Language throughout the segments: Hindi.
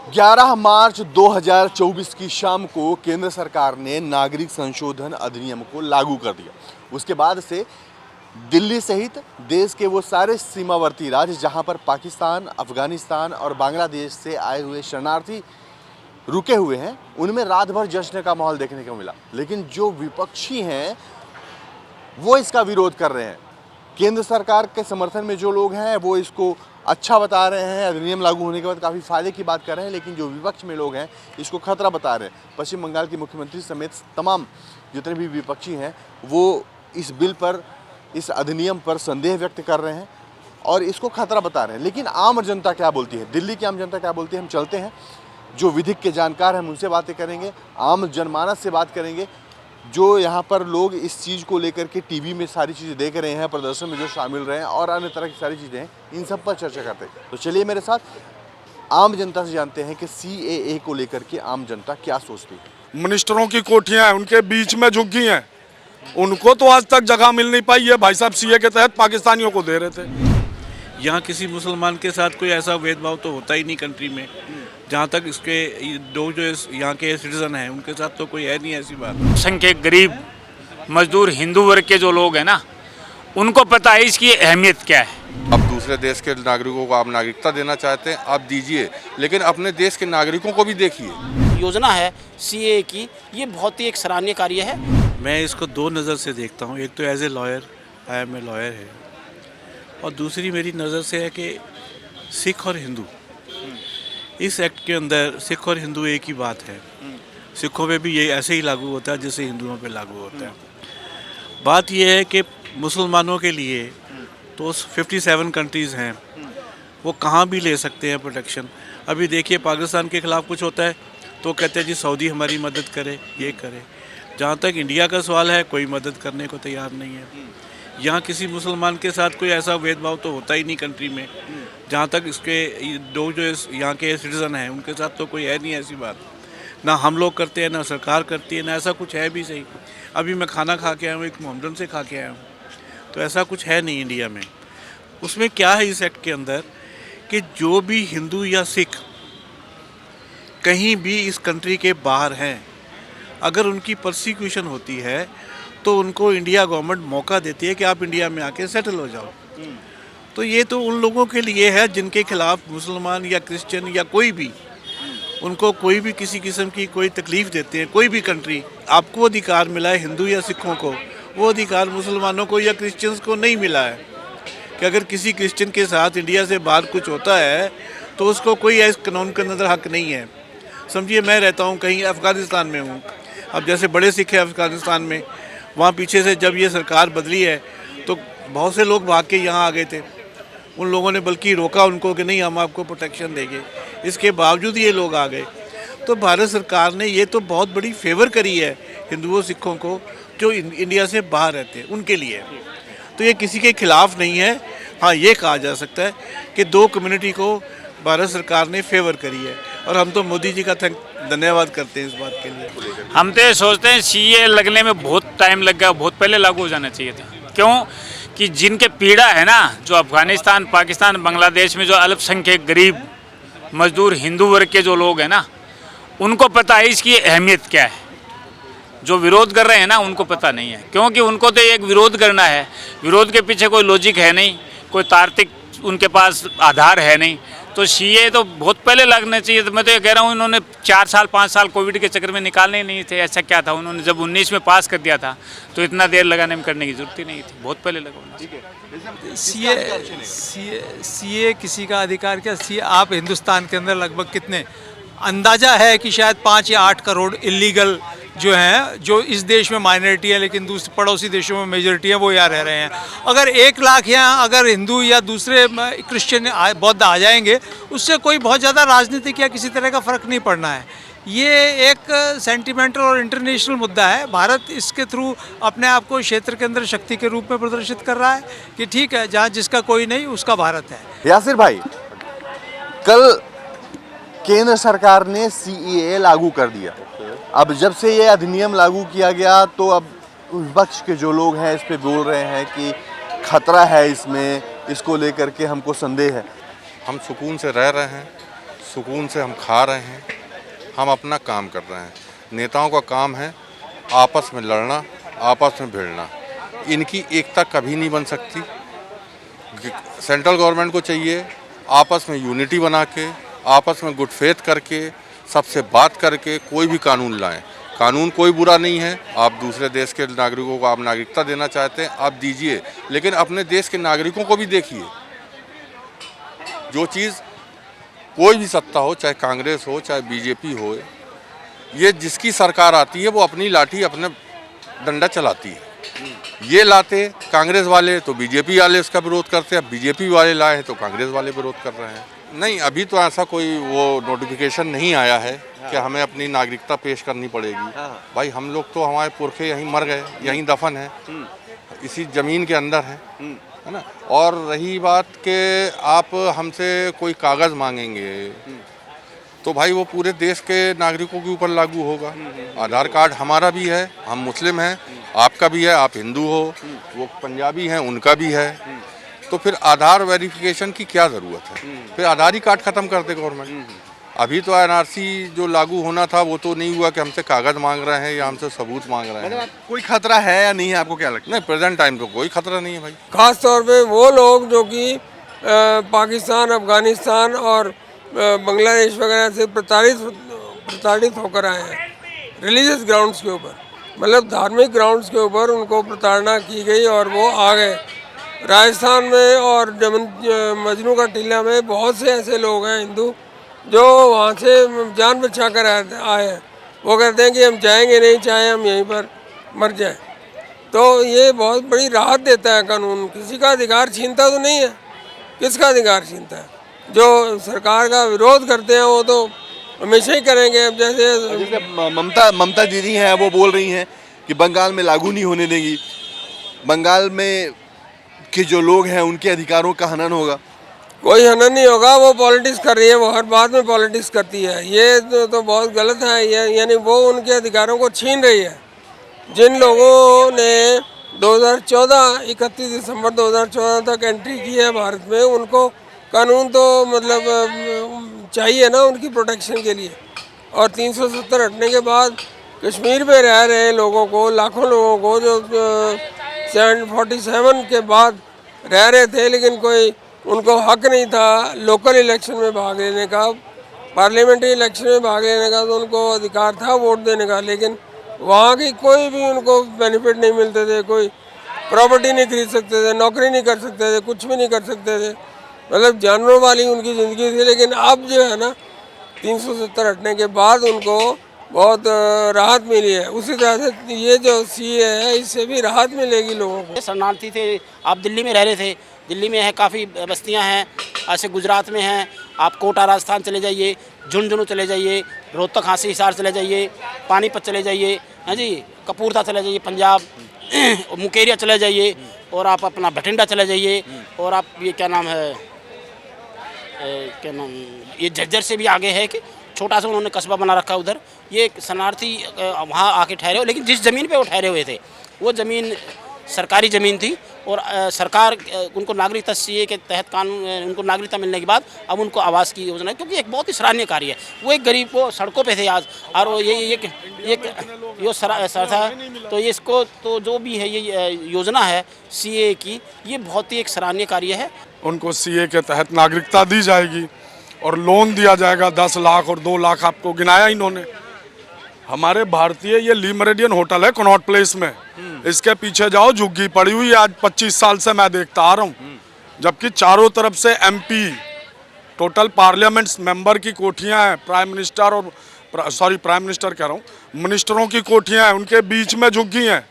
11 मार्च 2024 की शाम को केंद्र सरकार ने नागरिक संशोधन अधिनियम को लागू कर दिया। उसके बाद से दिल्ली सहित देश के वो सारे सीमावर्ती राज्य जहां पर पाकिस्तान, अफगानिस्तान और बांग्लादेश से आए हुए शरणार्थी रुके हुए हैं, उनमें रात भर जश्न का माहौल देखने को मिला। लेकिन जो विपक्षी हैं वो इसका विरोध कर रहे हैं। केंद्र सरकार के समर्थन में जो लोग हैं वो इसको अच्छा बता रहे हैं, अधिनियम लागू होने के बाद काफ़ी फायदे की बात कर रहे हैं। लेकिन जो विपक्ष में लोग हैं इसको खतरा बता रहे हैं। पश्चिम बंगाल की मुख्यमंत्री समेत तमाम जितने भी विपक्षी हैं वो इस बिल पर, इस अधिनियम पर संदेह व्यक्त कर रहे हैं और इसको खतरा बता रहे हैं। लेकिन आम जनता क्या बोलती है, दिल्ली की आम जनता क्या बोलती है, हम चलते हैं। जो विधिक के जानकार हैं हम उनसे बातें करेंगे, आम जनमानस से बात करेंगे, जो यहाँ पर लोग इस चीज़ को लेकर के टीवी में सारी चीज़ें देख रहे हैं, प्रदर्शन में जो शामिल रहे हैं और अन्य तरह की सारी चीज़ें हैं, इन सब पर चर्चा करते हैं। तो चलिए मेरे साथ आम जनता से जानते हैं कि CAA को लेकर के आम जनता क्या सोचती है। मिनिस्टरों की कोठियां उनके बीच में झुक गई हैं, उनको तो आज तक जगह मिल नहीं पाई है। भाई साहब CA के तहत पाकिस्तानियों को दे रहे थे। यहाँ किसी मुसलमान के साथ कोई ऐसा भेदभाव तो होता ही नहीं कंट्री में। जहाँ तक इसके दो जो यहाँ के सिटीजन हैं उनके साथ तो कोई है नहीं ऐसी बात। संख्यक गरीब मजदूर हिंदू वर्ग के जो लोग हैं ना, उनको पता है इसकी अहमियत क्या है। अब दूसरे देश के नागरिकों को आप नागरिकता देना चाहते हैं, आप दीजिए, लेकिन अपने देश के नागरिकों को भी देखिए। योजना है CAA की, ये बहुत ही एक सराहनीय कार्य है। मैं इसको दो नज़र से देखता हूँ। एक तो as a lawyer, I am a lawyer है, और दूसरी मेरी नज़र से है कि सिख और हिंदू, इस एक्ट के अंदर सिख और हिंदू एक ही बात है। सिखों पे भी ये ऐसे ही लागू होता है जैसे हिंदुओं पे लागू होता है। बात ये है कि मुसलमानों के लिए तो 57 कंट्रीज़ हैं, वो कहाँ भी ले सकते हैं प्रोटेक्शन। अभी देखिए पाकिस्तान के ख़िलाफ़ कुछ होता है तो कहते हैं जी सऊदी हमारी मदद करे, ये करे। जहाँ तक इंडिया का सवाल है, कोई मदद करने को तैयार नहीं है। यहाँ किसी मुसलमान के साथ कोई ऐसा भेदभाव तो होता ही नहीं कंट्री में। जहाँ तक इसके दो जो यहाँ के सिटीज़न हैं उनके साथ तो कोई है नहीं ऐसी बात। ना हम लोग करते हैं, ना सरकार करती है, ना ऐसा कुछ है भी सही। अभी मैं खाना खा के आया हूँ, एक मोहम्मदन से खा के आया हूँ, तो ऐसा कुछ है नहीं इंडिया में। उसमें क्या है इस एक्ट के अंदर कि जो भी हिंदू या सिख कहीं भी इस कंट्री के बाहर हैं, अगर उनकी परसिक्यूशन होती है तो उनको इंडिया गवर्नमेंट मौका देती है कि आप इंडिया में आके सेटल हो जाओ। तो ये तो उन लोगों के लिए है जिनके खिलाफ मुसलमान या क्रिश्चियन या कोई भी, उनको कोई भी किसी किस्म की कोई तकलीफ़ देते हैं, कोई भी कंट्री। आपको अधिकार मिला है हिंदू या सिखों को, वो अधिकार मुसलमानों को या क्रिश्चियंस को नहीं मिला है कि अगर किसी क्रिश्चियन के साथ इंडिया से बाहर कुछ होता है तो उसको कोई इस कानून के अंदर हक नहीं है। समझिए मैं रहता हूँ कहीं अफ़गानिस्तान में हूँ, अब जैसे बड़े सिख हैं अफ़गानिस्तान में, वहाँ पीछे से जब ये सरकार बदली है तो बहुत से लोग भाग के यहाँ आ गए थे। उन लोगों ने बल्कि रोका उनको कि नहीं हम आपको प्रोटेक्शन देंगे, इसके बावजूद ये लोग आ गए। तो भारत सरकार ने ये तो बहुत बड़ी फेवर करी है हिंदुओं सिखों को जो इंडिया से बाहर रहते हैं उनके लिए। तो ये किसी के खिलाफ़ नहीं है। हाँ, ये कहा जा सकता है कि दो कम्युनिटी को भारत सरकार ने फेवर करी है और हम तो मोदी जी का धन्यवाद करते हैं इस बात के लिए। हम तो ये सोचते हैं CAA लगने में बहुत टाइम लग गया, बहुत पहले लागू हो जाना चाहिए था। क्यों कि जिनके पीड़ा है ना, जो अफ़गानिस्तान, पाकिस्तान, बांग्लादेश में जो अल्पसंख्यक गरीब मजदूर हिंदू वर्ग के जो लोग हैं ना, उनको पता है इसकी अहमियत क्या है। जो विरोध कर रहे हैं ना उनको पता नहीं है, क्योंकि उनको तो एक विरोध करना है, विरोध के पीछे कोई लॉजिक है नहीं, कोई तार्किक उनके पास आधार है नहीं। तो CAA तो बहुत पहले लगना चाहिए। तो मैं तो ये कह रहा हूँ इन्होंने 4 साल 5 साल कोविड के चक्कर में निकालने ही नहीं थे। ऐसा क्या था, उन्होंने जब 19 में पास कर दिया था तो इतना देर लगाने में करने की जरूरत ही नहीं थी, बहुत पहले लगा। CAA किसी का अधिकार क्या। CAA आप हिंदुस्तान के अंदर लगभग कितने, अंदाज़ा है कि शायद 5 या 8 करोड़ इलीगल जो हैं, जो इस देश में माइनॉरिटी है लेकिन दूसरे पड़ोसी देशों में मेजॉरिटी है, वो यहाँ रह रहे हैं। अगर 1 लाख यहाँ अगर हिंदू या दूसरे क्रिश्चियन बौद्ध आ जाएंगे, उससे कोई बहुत ज़्यादा राजनीतिक या किसी तरह का फ़र्क नहीं पड़ना है। ये एक सेंटिमेंटल और इंटरनेशनल मुद्दा है। भारत इसके थ्रू अपने आप को क्षेत्र के अंदर शक्ति के रूप में प्रदर्शित कर रहा है कि ठीक है, जहाँ जिसका कोई नहीं उसका भारत है। यासिर भाई, कल केंद्र सरकार ने CAA लागू कर दिया। अब जब से ये अधिनियम लागू किया गया तो अब विपक्ष के जो लोग हैं इस पे बोल रहे हैं कि खतरा है इसमें, इसको लेकर के हमको संदेह है। हम सुकून से रह रहे हैं, सुकून से हम खा रहे हैं, हम अपना काम कर रहे हैं। नेताओं का काम है आपस में लड़ना, आपस में भिड़ना। इनकी एकता कभी नहीं बन सकती। सेंट्रल गवर्नमेंट को चाहिए आपस में यूनिटी बना के, आपस में गुड फेथ करके, सबसे बात करके कोई भी कानून लाएं। कानून कोई बुरा नहीं है। आप दूसरे देश के नागरिकों को आप नागरिकता देना चाहते हैं, आप दीजिए, लेकिन अपने देश के नागरिकों को भी देखिए। जो चीज़ कोई भी सत्ता हो, चाहे कांग्रेस हो चाहे बीजेपी हो, ये जिसकी सरकार आती है वो अपनी लाठी अपने डंडा चलाती है। ये लाते कांग्रेस वाले तो बीजेपी वाले उसका विरोध करते हैं, बीजेपी वाले लाए हैं तो कांग्रेस वाले विरोध कर रहे हैं। नहीं, अभी तो ऐसा कोई वो नोटिफिकेशन नहीं आया है कि हमें अपनी नागरिकता पेश करनी पड़ेगी। भाई हम लोग तो, हमारे पुरखे यहीं मर गए, यहीं दफन है, इसी ज़मीन के अंदर है ना। और रही बात कि आप हमसे कोई कागज़ मांगेंगे तो भाई वो पूरे देश के नागरिकों के ऊपर लागू होगा। आधार कार्ड हमारा भी है, हम मुस्लिम हैं, आपका भी है, आप हिंदू हो, वो पंजाबी हैं, उनका भी है। तो फिर आधार वेरिफिकेशन की क्या ज़रूरत है? फिर आधार ही कार्ड ख़त्म कर दे गवर्नमेंट। अभी तो एनआरसी जो लागू होना था वो तो नहीं हुआ कि हमसे कागज़ मांग रहे हैं या हमसे सबूत मांग रहे हैं। कोई खतरा है या नहीं है, आपको क्या लगता है? नहीं, प्रेजेंट टाइम तो कोई खतरा नहीं है भाई। ख़ास तौर पे वो लोग जो कि पाकिस्तान, अफ़गानिस्तान और बांग्लादेश वगैरह से प्रताड़ित होकर आए हैं रिलीजियस ग्राउंड्स के ऊपर, मतलब धार्मिक ग्राउंड्स के ऊपर उनको प्रताड़ना की गई और वो आ गए। राजस्थान में और मजनू का टीला में बहुत से ऐसे लोग हैं हिंदू जो वहाँ से जान बचा कर आए हैं। वो कहते हैं कि हम जाएंगे नहीं, चाहे हम यहीं पर मर जाएं। तो ये बहुत बड़ी राहत देता है कानून। किसी का अधिकार छीनता तो नहीं है। किसका अधिकार छीनता है? जो सरकार का विरोध करते हैं वो तो हमेशा ही करेंगे। अब जैसे ममता दीदी हैं, वो बोल रही हैं कि बंगाल में लागू नहीं होने देंगी, बंगाल में के जो लोग हैं उनके अधिकारों का हनन होगा। कोई हनन नहीं होगा। वो पॉलिटिक्स कर रही है, वो हर बात में पॉलिटिक्स करती है। ये तो बहुत गलत है। यानी वो उनके अधिकारों को छीन रही है। जिन लोगों ने 31 दिसंबर 2014 तक एंट्री की है भारत में, उनको कानून तो मतलब चाहिए ना उनकी प्रोटेक्शन के लिए। और 370 हटने के बाद कश्मीर में रह रहे लोगों को, लाखों लोगों को जो 47 के बाद रह रहे थे, लेकिन कोई उनको हक नहीं था लोकल इलेक्शन में भाग लेने का, पार्लियामेंट्री इलेक्शन में भाग लेने का, तो उनको अधिकार था वोट देने का। लेकिन वहाँ की कोई भी उनको बेनिफिट नहीं मिलते थे, कोई प्रॉपर्टी नहीं खरीद सकते थे, नौकरी नहीं कर सकते थे, कुछ भी नहीं कर सकते थे, मतलब जानवरों वाली उनकी ज़िंदगी थी। लेकिन अब जो है ना 370 हटने के बाद उनको बहुत राहत मिली है। उसी तरह से ये जो सीए है, इससे भी राहत मिलेगी लोगों को। शरणार्थी थे, आप दिल्ली में रह रहे थे, दिल्ली में है काफ़ी बस्तियां हैं, ऐसे गुजरात में हैं, आप कोटा राजस्थान चले जाइए, झुंझुनू चले जाइए, रोहतक हांसी हिसार चले जाइए, पानीपत चले जाइए, हाँ जी, कपूरथा चले जाइए पंजाब, मुकेरिया चले जाइए, और आप अपना भटिंडा चले जाइए, और आप ये क्या नाम है, क्या नाम, ये झज्जर से भी आगे है कि छोटा सा उन्होंने कस्बा बना रखा है उधर। ये शरणार्थी वहाँ आके ठहरे हो, लेकिन जिस ज़मीन पे वो ठहरे हुए थे वो ज़मीन सरकारी ज़मीन थी, और सरकार उनको नागरिकता सीए के तहत कानून, उनको नागरिकता मिलने के बाद अब उनको आवास की योजना है, क्योंकि एक बहुत ही सराहनीय कार्य है। वो एक गरीब को सड़कों पे थे आज, और वो ये सर था, तो ये इसको तो जो भी है ये योजना है सीए की, ये बहुत ही एक सराहनीय कार्य है। उनको सीए के तहत नागरिकता दी जाएगी और लोन दिया जाएगा 10 लाख और 2 लाख, आपको गिनाया इन्होंने। हमारे भारतीय ये ली मेरिडियन होटल है कनॉट प्लेस में, इसके पीछे जाओ, झुग्गी पड़ी हुई है। आज 25 साल से मैं देखता आ रहा हूँ, जबकि चारों तरफ से एमपी, टोटल पार्लियामेंट्स मेंबर की कोठियाँ हैं, प्राइम मिनिस्टर कह रहा हूँ, मिनिस्टरों की कोठियाँ हैं, उनके बीच में झुग्गी हैं।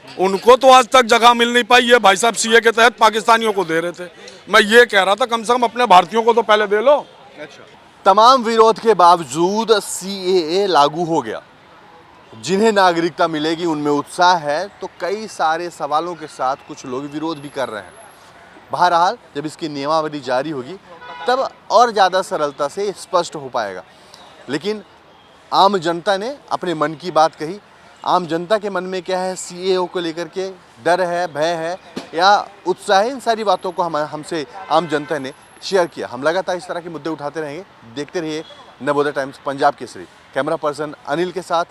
उनको तो आज तक जगह मिल नहीं पाई है। भाई साहब सीए के तहत पाकिस्तानियों को दे रहे थे। मैं ये कह रहा था कम से कम अपने भारतीयों को तो पहले दे लो। तमाम विरोध के बावजूद सीएए लागू हो गया। जिन्हें नागरिकता मिलेगी उनमें उत्साह है, तो कई सारे सवालों के साथ कुछ लोग विरोध भी कर रहे हैं। बहरहाल जब इसकी नियमावली जारी होगी तब और ज़्यादा सरलता से स्पष्ट हो पाएगा। लेकिन आम जनता ने अपने मन की बात कही। आम जनता के मन में क्या है, सीएए को लेकर के डर है, भय है या उत्साह है, इन सारी बातों को हमसे आम जनता ने शेयर किया। हम लगातार इस तरह के मुद्दे उठाते रहेंगे। देखते रहिए Navodaya times Punjab Kesari. Camera person Anil के साथ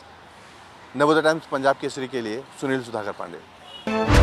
नवोदय टाइम्स पंजाब केसरी के लिए सुनील सुधाकर पांडे।